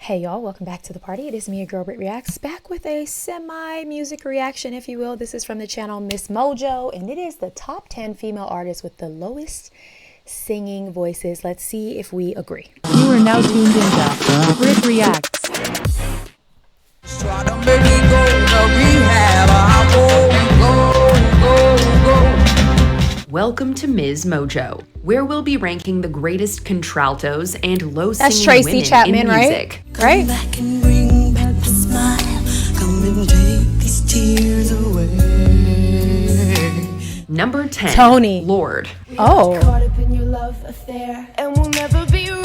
Hey y'all, welcome back to the party. It is me, your girl BrittReacts, back with a semi-music reaction, if you will. This is from the channel Miss Mojo, and it is the top 10 female artists with the lowest singing voices. Let's see if we agree. You are now tuned into BrittReacts. Welcome to Ms. Mojo, where we'll be ranking the greatest contraltos and low singing That's Tracy women Chapman, in music. Right? Back and bring back my smile. Come and take these tears away. Number 10, Toni. Lorde. Oh. Caught up in your love affair, and we'll never be royal.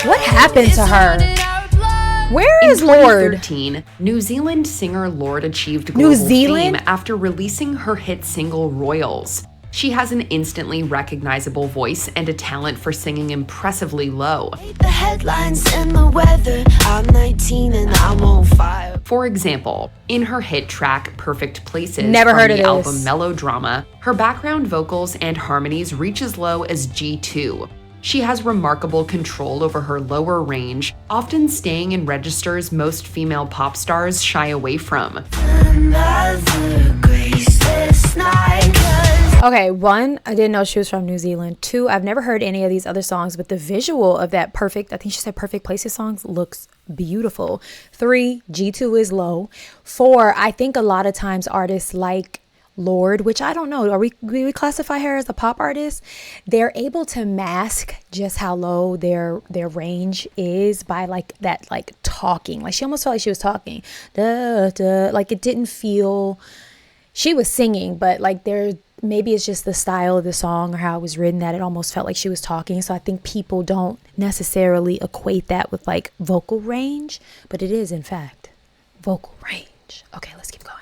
What happened to her? Where In is Lorde? 2013, New Zealand singer Lorde achieved global fame after releasing her hit single Royals. She has an instantly recognizable voice and a talent for singing impressively low. The headlines and the weather. I'm 19 and I'm on fire. For example, in her hit track Perfect Places Never from heard of the this. album Melodrama, her background vocals and harmonies reach as low as G2. She has remarkable control over her lower range, often staying in registers most female pop stars shy away from. Another graceless night. Okay, one, I didn't know she was from New Zealand. Two, I've never heard any of these other songs, but the visual of that perfect, I think she said Perfect Places songs, looks beautiful. Three, G2 is low. Four, I think a lot of times artists like Lorde, which I don't know, do we classify her as a pop artist? They're able to mask just how low their range is by like talking. Like she almost felt like she was talking. Duh, duh. Like it didn't feel, she was singing, but like maybe it's just the style of the song or how it was written that it almost felt like she was talking. So I think people don't necessarily equate that with like vocal range, but it is in fact vocal range. Okay, let's keep going.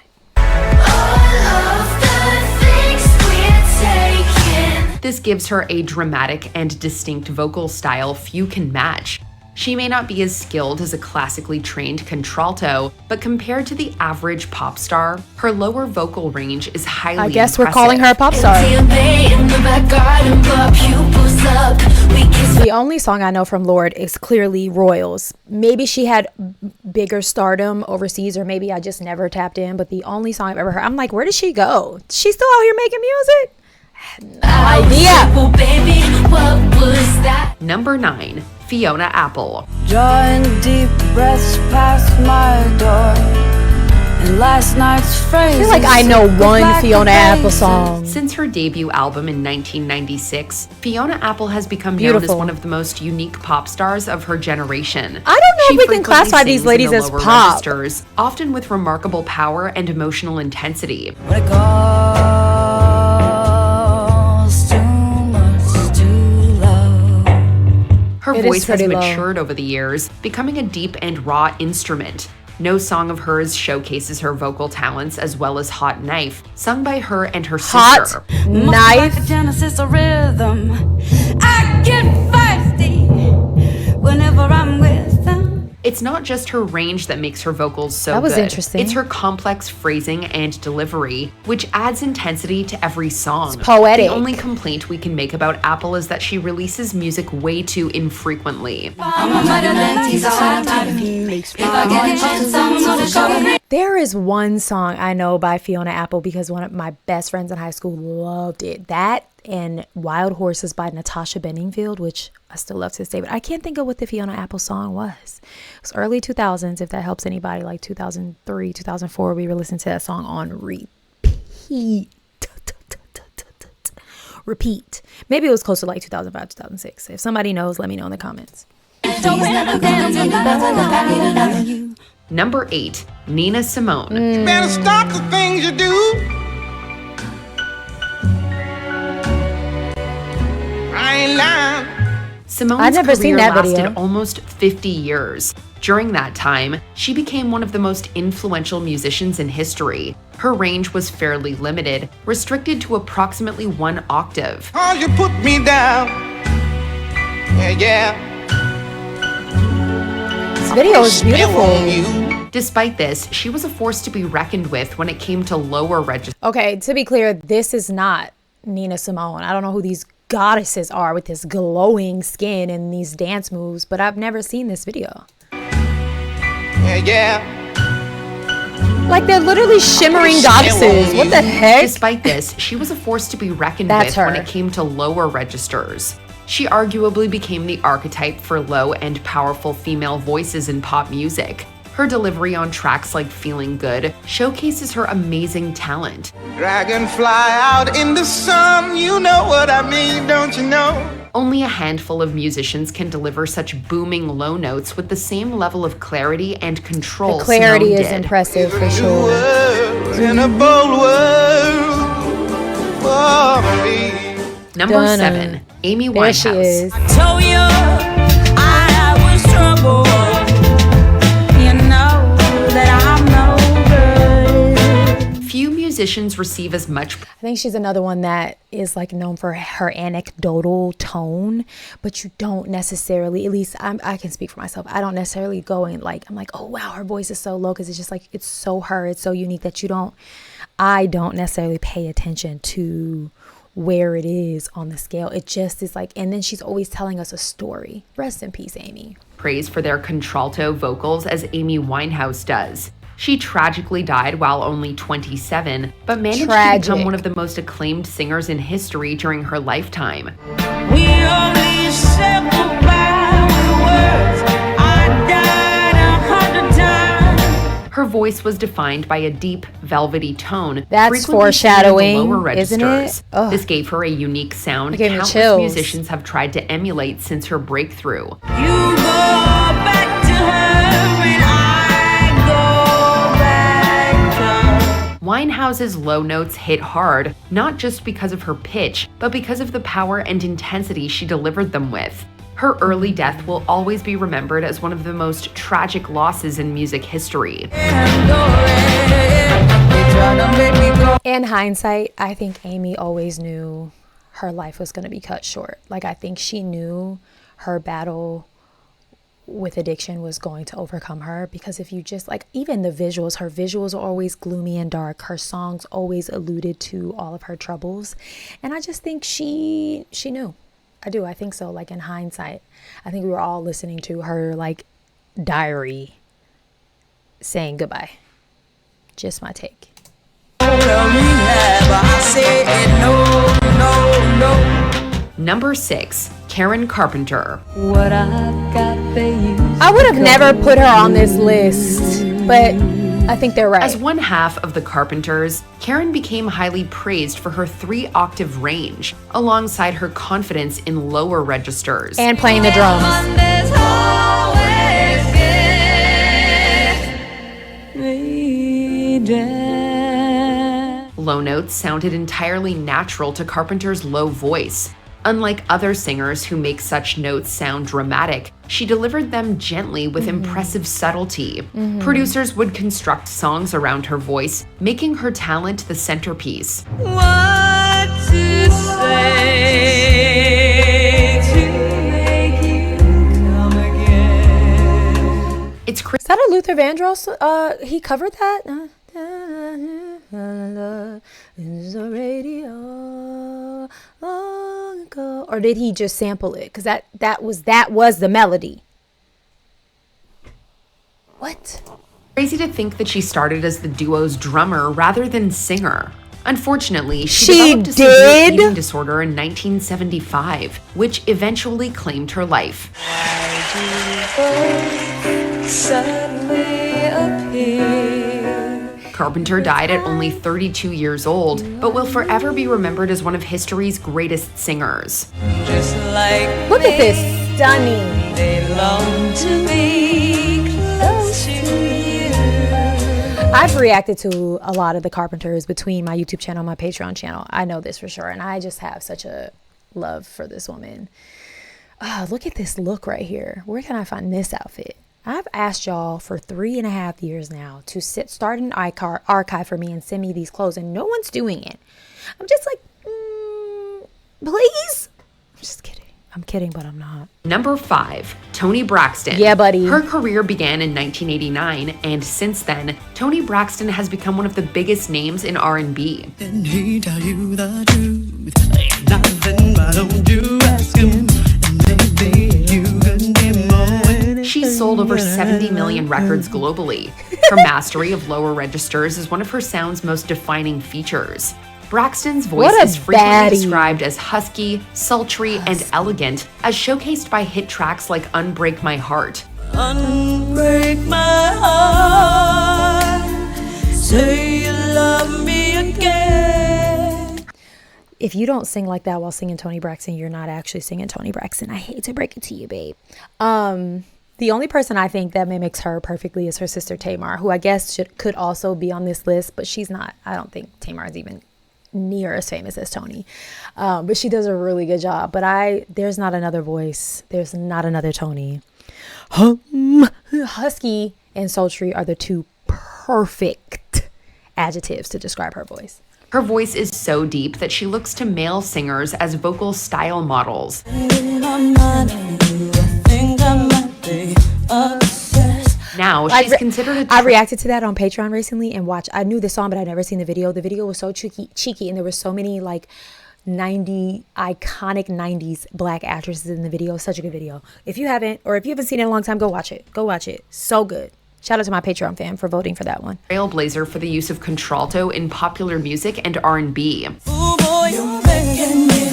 This gives her a dramatic and distinct vocal style few can match. She may not be as skilled as a classically trained contralto, but compared to the average pop star, her lower vocal range is highly I guess impressive. we're calling her a pop star. The only song I know from Lorde is clearly Royals. Maybe she had bigger stardom overseas, or maybe I just never tapped in, but the only song I've ever heard, I'm like, where did she go? She's still out here making music? I have no idea. Number 9, Fiona Apple. Drawing deep breaths past my door. And last night's phrase. I feel like I know one Fiona Apple song. Since her debut album in 1996, Fiona Apple has become known as one of the most unique pop stars of her generation. I don't know She if we can frequently classify these sings in ladies the as lower pop. registers, often with remarkable power and emotional intensity. What it costs too much to love. Her It is voice has pretty low. matured over the years, becoming a deep and raw instrument. No song of hers showcases her vocal talents as well as Hot Knife, sung by her and her Hot sister. Knife. Like a Genesis of rhythm. I get feisty whenever I'm with them. It's not just her range that makes her vocals so That was good. interesting. It's her complex phrasing and delivery, which adds intensity to every song. It's poetic. The only complaint we can make about Apple is that she releases music way too infrequently. There is one song I know by Fiona Apple because one of my best friends in high school loved it. That and Wild Horses by Natasha Bedingfield, which I still love to this day, but I can't think of what the Fiona Apple song was. It was early 2000s, if that helps anybody, like 2003, 2004, we were listening to that song on repeat. Repeat. Maybe it was close to like 2005, 2006. If somebody knows, let me know in the comments. Number 8, Nina Simone. You better stop the things you do. I ain't lying. Simone's I've never career seen that lasted video. almost 50 years. During that time, she became one of the most influential musicians in history. Her range was fairly limited, restricted to approximately 1 octave. Cause you put me down. Yeah. This video is Spell on beautiful. you. Despite this, she was a force to be reckoned with when it came to lower registers. Okay, to be clear, this is not Nina Simone. I don't know who these goddesses are with this glowing skin and these dance moves, but I've never seen this video. Yeah. Like, they're literally shimmering goddesses. What the heck? Despite this, she was a force to be reckoned That's with when her. it came to lower registers. She arguably became the archetype for low and powerful female voices in pop music. Her delivery on tracks like Feeling Good showcases her amazing talent. Dragonfly out in the sun, you know what I mean, don't you know? Only a handful of musicians can deliver such booming low notes with the same level of clarity and control. The clarity Simone is did. impressive for New sure. world in a bold world for me. Number Dun-dun. 7, Amy There she Winehouse. is. Told you I was trouble. You know that I'm no good. Few musicians receive as much I think she's another one that is like known for her anecdotal tone, but you don't necessarily, at least I can speak for myself, I don't necessarily go and like, I'm like, oh wow, her voice is so low, because it's just like, it's so her, it's so unique that I don't necessarily pay attention to where it is on the scale. It just is like, and then she's always telling us a story. Rest in peace, Amy. praise for their contralto vocals as Amy Winehouse does. She tragically died while only 27, but managed to become one of the most acclaimed singers in history during her lifetime. We only said goodbye with words. I died 100 times. Her voice was defined by a deep, velvety tone. That's frequently foreshadowing, singing in the lower isn't registers. it? Ugh. This gave her a unique sound It gave me countless chills. musicians have tried to emulate since her breakthrough. You go back to her and I go back to her. Winehouse's low notes hit hard, not just because of her pitch, but because of the power and intensity she delivered them with. Her early death will always be remembered as one of the most tragic losses in music history. In hindsight, I think Amy always knew her life was going to be cut short. Like, I think she knew her battle with addiction was going to overcome her, because if you just like, even the visuals, her visuals are always gloomy and dark. Her songs always alluded to all of her troubles. And I just think she knew. I think so. Like, in hindsight, I think we were all listening to her like diary saying goodbye. Just my take. Number 6, Karen Carpenter. I would have never put her on this list, but I think they're right. As one half of the Carpenters, Karen became highly praised for her 3-octave range, alongside her confidence in lower registers. And playing the drums. Mondays always get me down. Low notes sounded entirely natural to Carpenter's low voice. Unlike other singers who make such notes sound dramatic, she delivered them gently with impressive subtlety. Producers would construct songs around her voice, making her talent the centerpiece. What to say to make you come again? It's Is that a Luther Vandross? He covered that? The radio long ago, or did he just sample it? Because that was the melody. What? crazy to think that she started as the duo's drummer rather than singer. Unfortunately, she developed a severe eating disorder in 1975, which eventually claimed her life. Carpenter died at only 32 years old, but will forever be remembered as one of history's greatest singers. Look at this, stunning. They long to be close to you. I've reacted to a lot of the Carpenters between my YouTube channel and my Patreon channel. I know this for sure, and I just have such a love for this woman. Look at this look right here. Where can I find this outfit? I've asked y'all for 3.5 years now to start an archive for me and send me these clothes, and no one's doing it. I'm just like, please? I'm just kidding. I'm kidding, but I'm not. Number 5, Toni Braxton. Yeah, buddy. Her career began in 1989, and since then, Toni Braxton has become one of the biggest names in R&B. Then he tell you the truth. Ain't not then why don't you ask him? And maybe you could get more. She's sold over 70 million records globally. Her mastery of lower registers is one of her sound's most defining features. Braxton's voice What a is frequently baddie. described as husky, sultry, and elegant, as showcased by hit tracks like Unbreak My Heart. Unbreak my heart, say you love me again. If you don't sing like that while singing Toni Braxton, you're not actually singing Toni Braxton. I hate to break it to you, babe. The only person I think that mimics her perfectly is her sister Tamar, who I guess could also be on this list, but she's not. I don't think Tamar is even near as famous as Toni, but she does a really good job. But there's not another voice. There's not another Toni. Husky and sultry are the two perfect adjectives to describe her voice. Her voice is so deep that she looks to male singers as vocal style models. Now, she's considered I reacted to that on Patreon recently and I knew the song, but I'd never seen the video. The video was so cheeky, and there were so many like iconic 90s black actresses in the video. Such a good video. If you haven't seen it in a long time, go watch it. So good. Shout out to my Patreon fan for voting for that one. Trailblazer for the use of contralto in popular music and R&B. Ooh, boy, you're making me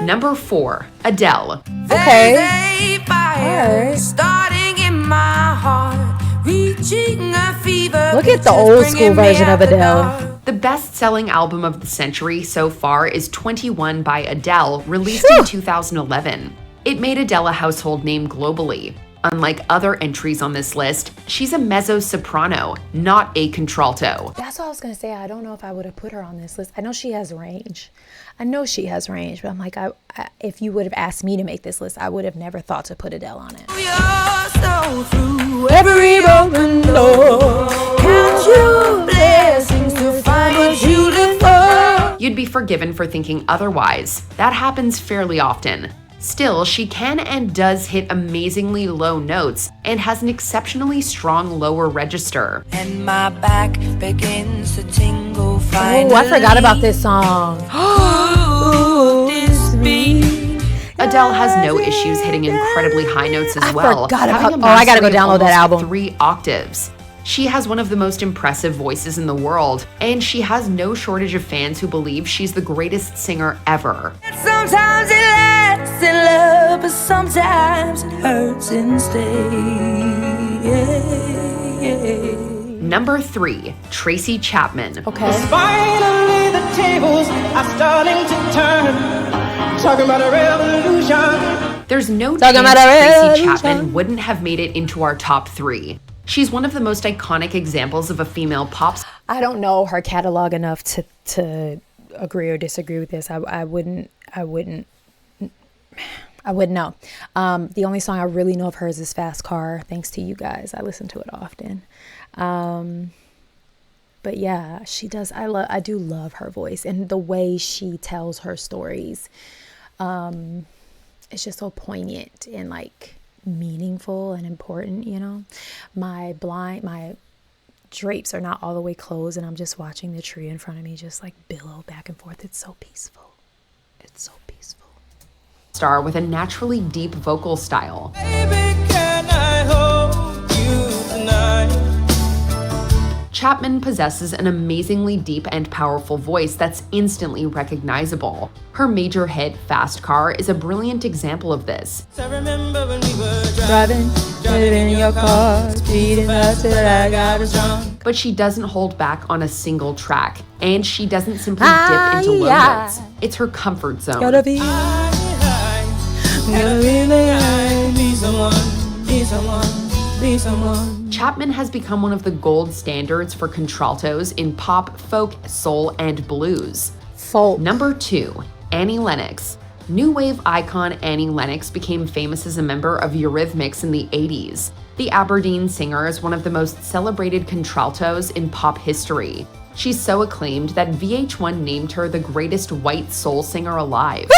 Number 4, Adele. Okay. Starting in my heart, reaching a fever. Look at the old school version of Adele. The best-selling album of the century so far is 21 by Adele, released in 2011. It made Adele a household name globally. Unlike other entries on this list, she's a mezzo-soprano, not a contralto. That's what I was going to say. I don't know if I would have put her on this list. I know she has range. But I'm like, if you would have asked me to make this list, I would have never thought to put Adele on it. Through every broken door, count your blessings to find what you live for. You'd be forgiven for thinking otherwise. That happens fairly often. Still, she can and does hit amazingly low notes and has an exceptionally strong lower register. And my back begins to tingle. Oh, I forgot about this song. Adele has no issues hitting incredibly high notes as well. I gotta go download that album. 3 octaves. She has one of the most impressive voices in the world, and she has no shortage of fans who believe she's the greatest singer ever. Sometimes it lasts in love, but sometimes it hurts instead. Number 3, Tracy Chapman. Okay. Finally, the tables are starting to turn. Talking about a revolution. There's no Talking chance about a Tracy revolution. Chapman wouldn't have made it into our top 3. She's one of the most iconic examples of a female pop star. I don't know her catalog enough to agree or disagree with this. I wouldn't know. The only song I really know of hers is Fast Car. Thanks to you guys. I listen to it often. But yeah, she does. I do love her voice and the way she tells her stories. It's just so poignant and like meaningful and important, you know. My drapes are not all the way closed and I'm just watching the tree in front of me just like billow back and forth. It's so peaceful. Star with a naturally deep vocal style. Baby, can I hold you tonight? Chapman possesses an amazingly deep and powerful voice that's instantly recognizable. Her major hit, Fast Car, is a brilliant example of this. I remember when we were Driving in your car, speeding fast till I got us drunk. But she doesn't hold back on a single track, and she doesn't simply dip into low notes. It's her comfort zone. Gotta be. Be someone. Chapman has become one of the gold standards for contraltos in pop, folk, soul, and blues. Folk. Number 2, Annie Lennox. New wave icon Annie Lennox became famous as a member of Eurythmics in the 80s. The Aberdeen singer is one of the most celebrated contraltos in pop history. She's so acclaimed that VH1 named her the greatest white soul singer alive.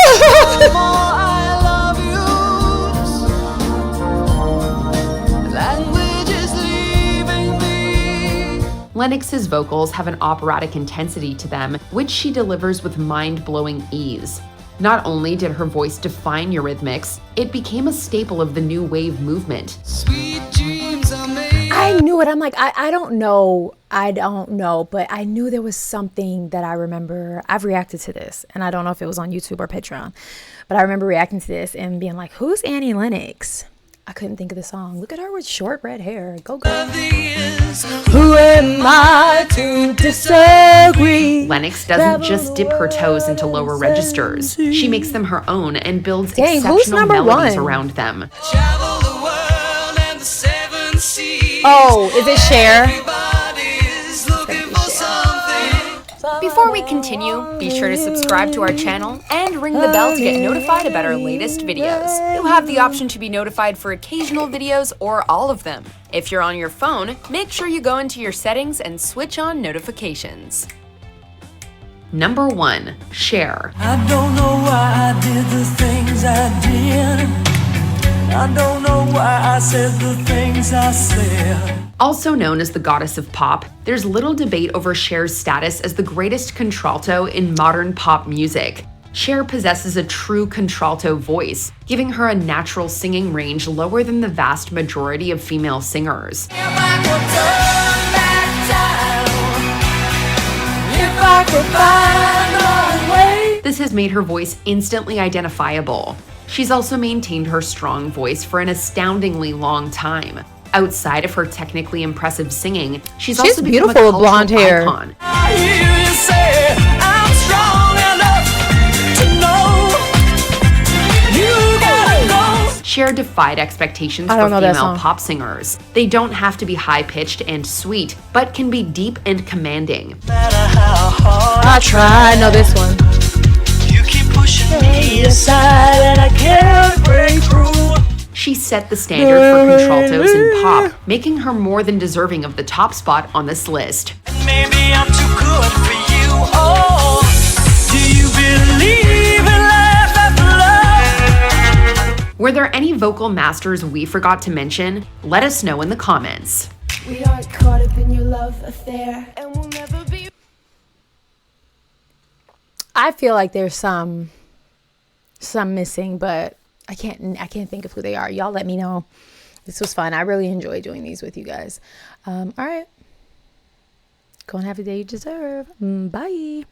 Lennox's vocals have an operatic intensity to them, which she delivers with mind-blowing ease. Not only did her voice define Eurythmics, it became a staple of the new wave movement. I knew it. I'm like, I don't know, but I knew there was something that I remember. I've reacted to this, and I don't know if it was on YouTube or Patreon, but I remember reacting to this and being like, who's Annie Lennox? I couldn't think of the song. Look at her with short red hair. Go, girl. Who am I to disagree? Lennox doesn't just dip her toes into lower registers. She makes them her own and builds Dang, exceptional melodies around them. Oh, is it Cher? Before we continue, be sure to subscribe to our channel and ring the bell to get notified about our latest videos. You'll have the option to be notified for occasional videos or all of them. If you're on your phone, make sure you go into your settings and switch on notifications. Number 1. Cher. I don't know why I did the things I did. I don't know why I said the things I said. Also known as the goddess of pop, there's little debate over Cher's status as the greatest contralto in modern pop music. Cher possesses a true contralto voice, giving her a natural singing range lower than the vast majority of female singers. This has made her voice instantly identifiable. She's also maintained her strong voice for an astoundingly long time. Outside of her technically impressive singing, she's also become beautiful a with blonde hair. icon. I hear you say I'm strong enough to know you gotta go. Cher defied expectations I for don't know that female song. pop singers. They don't have to be high-pitched and sweet, but can be deep and commanding. No matter how hard I try. I know this one. you keep pushing me aside and I can't break through. She set the standard for contraltos in pop, making her more than deserving of the top spot on this list. Maybe I'm too good for you. Oh, do you believe in life after love? Were there any vocal masters we forgot to mention? Let us know in the comments. We aren't caught up in your love affair, and we'll never be. I feel like there's some missing, but I can't think of who they are. Y'all let me know. This was fun. I really enjoyed doing these with you guys. All right. Go and have the day you deserve. Bye.